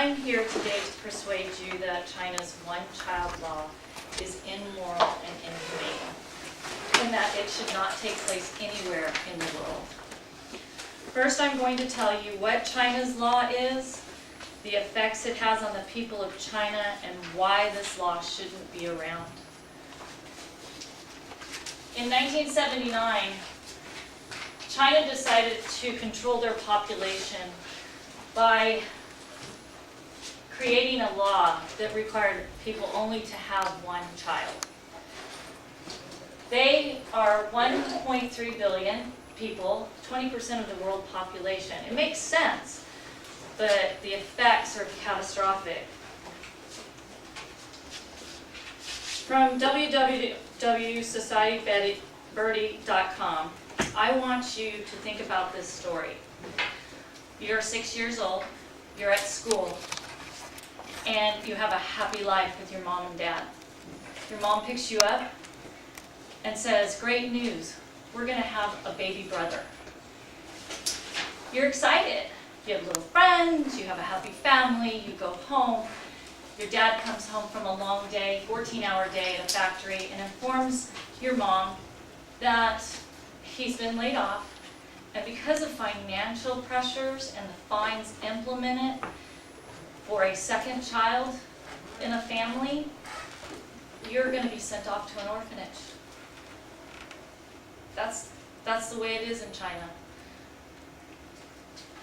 I'm here today to persuade you that China's one-child law is immoral and inhumane, and that it should not take place anywhere in the world. First, I'm going to tell you what China's law is, the effects it has on the people of China, and why this law shouldn't be around. In 1979, China decided to control their population by creating a law that required people only to have one child. They are 1.3 billion people, 20% of the world population. It makes sense, but the effects are catastrophic. From www.societybirdie.com, I want you to think about this story. You're 6 years old, you're at school, and you have a happy life with your mom and dad. Your mom picks you up and says, "Great news, we're going to have a baby brother." You're excited. You have little friends, you have a happy family, you go home. Your dad comes home from a long day, 14-hour day at a factory, and informs your mom that he's been laid off, and because of financial pressures and the fines implemented for a second child in a family, you're going to be sent off to an orphanage. That's the way it is in China.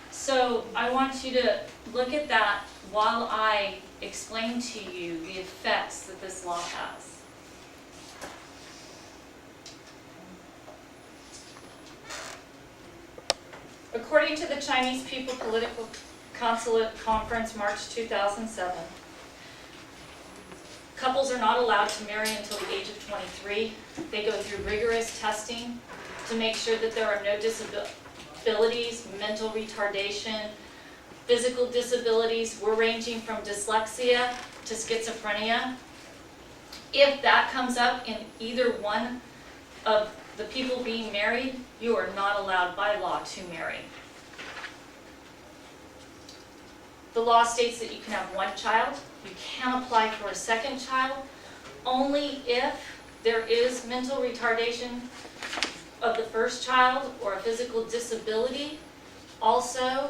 So I want you to look at that while I explain to you the effects that this law has. According to the Chinese People Political Consulate Conference, March 2007, couples are not allowed to marry until the age of 23. They go through rigorous testing to make sure that there are no disabilities, mental retardation, physical disabilities. We're ranging from dyslexia to schizophrenia. If that comes up in either one of the people being married, you are not allowed by law to marry. The law states that you can have one child. You can apply for a second child only if there is mental retardation of the first child or a physical disability. Also,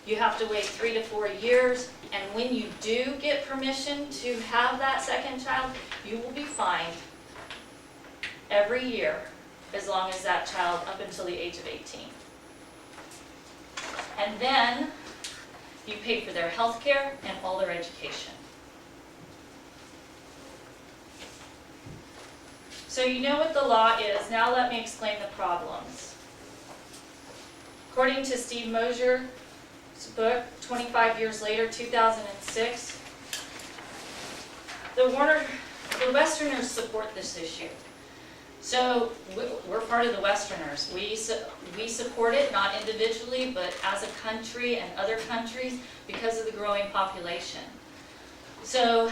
you have to wait 3 to 4 years, and when you do get permission to have that second child, you will be fined every year as long as that child up until the age of 18. And then you pay for their health care and all their education. So you know what the law is. Now let me explain the problems. According to Steve Mosier's book, 25 Years Later, 2006, the Westerners support this issue. So we're part of the Westerners. We support it, not individually, but as a country and other countries because of the growing population. So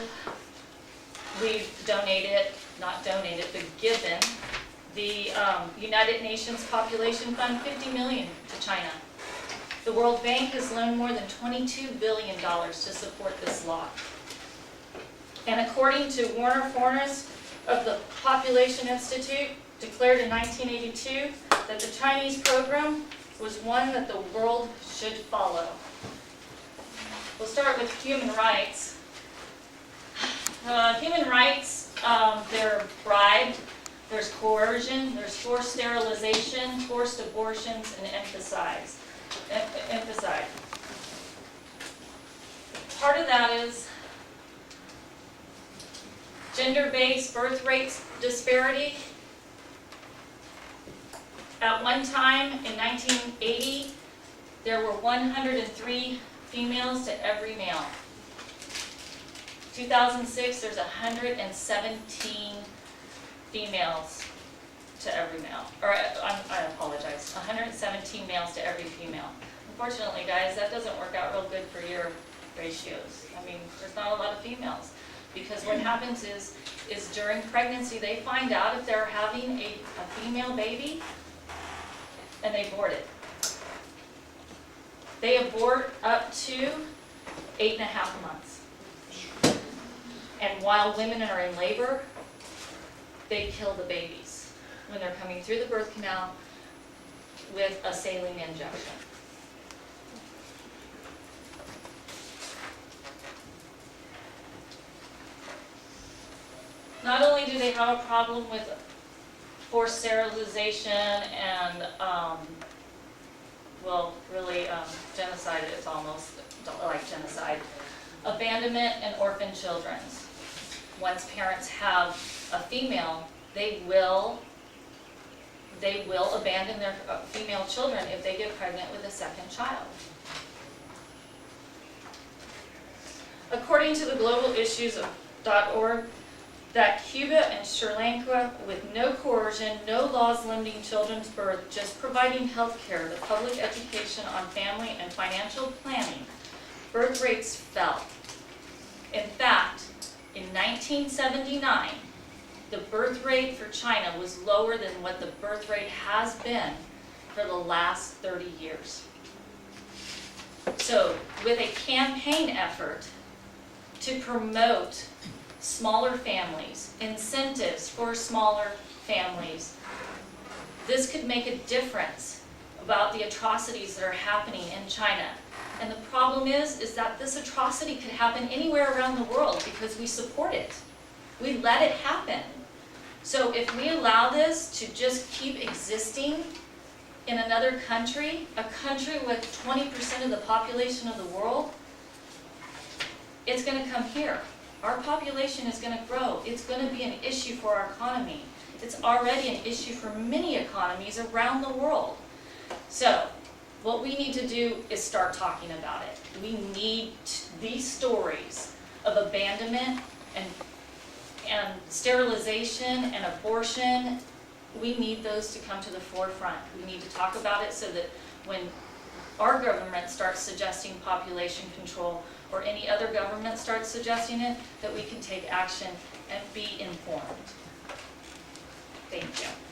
we've donated, not donated, but given the United Nations Population Fund $50 million to China. The World Bank has loaned more than $22 billion to support this law. And according to Warner Fornes of the Population Institute, declared in 1982 that the Chinese program was one that the world should follow. We'll start with human rights. Human rights, they're bribed, there's coercion, there's forced sterilization, forced abortions, and infanticide. Part of that is gender-based birth rate disparity. At one time in 1980, there were 103 females to every male. 2006, there's 117 females to every male. Or I apologize, 117 males to every female. Unfortunately, guys, that doesn't work out real good for your ratios. I mean, there's not a lot of females. Because what happens is during pregnancy, they find out if they're having a female baby, and they abort it. They abort up to 8.5 months. And while women are in labor, they kill the babies when they're coming through the birth canal with a saline injection. Not only do they have a problem with forced sterilization and, well, really genocide, it's almost like genocide, abandonment and orphan children. Once parents have a female, they will abandon their female children if they get pregnant with a second child. According to the globalissues.org, that Cuba and Sri Lanka, with no coercion, no laws limiting children's birth, just providing health care, the public education on family and financial planning, birth rates fell. In fact, in 1979, the birth rate for China was lower than what the birth rate has been for the last 30 years. So, with a campaign effort to promote smaller families, incentives for smaller families, this could make a difference about the atrocities that are happening in China. And the problem is that this atrocity could happen anywhere around the world because we support it. We let it happen. So if we allow this to just keep existing in another country, a country with 20% of the population of the world, it's going to come here. Our population is going to grow. It's going to be an issue for our economy. It's already an issue for many economies around the world. So, what we need to do is start talking about it. We need these stories of abandonment and sterilization and abortion. We need those to come to the forefront. We need to talk about it so that when our government starts suggesting population control, or any other government starts suggesting it, that we can take action and be informed. Thank you.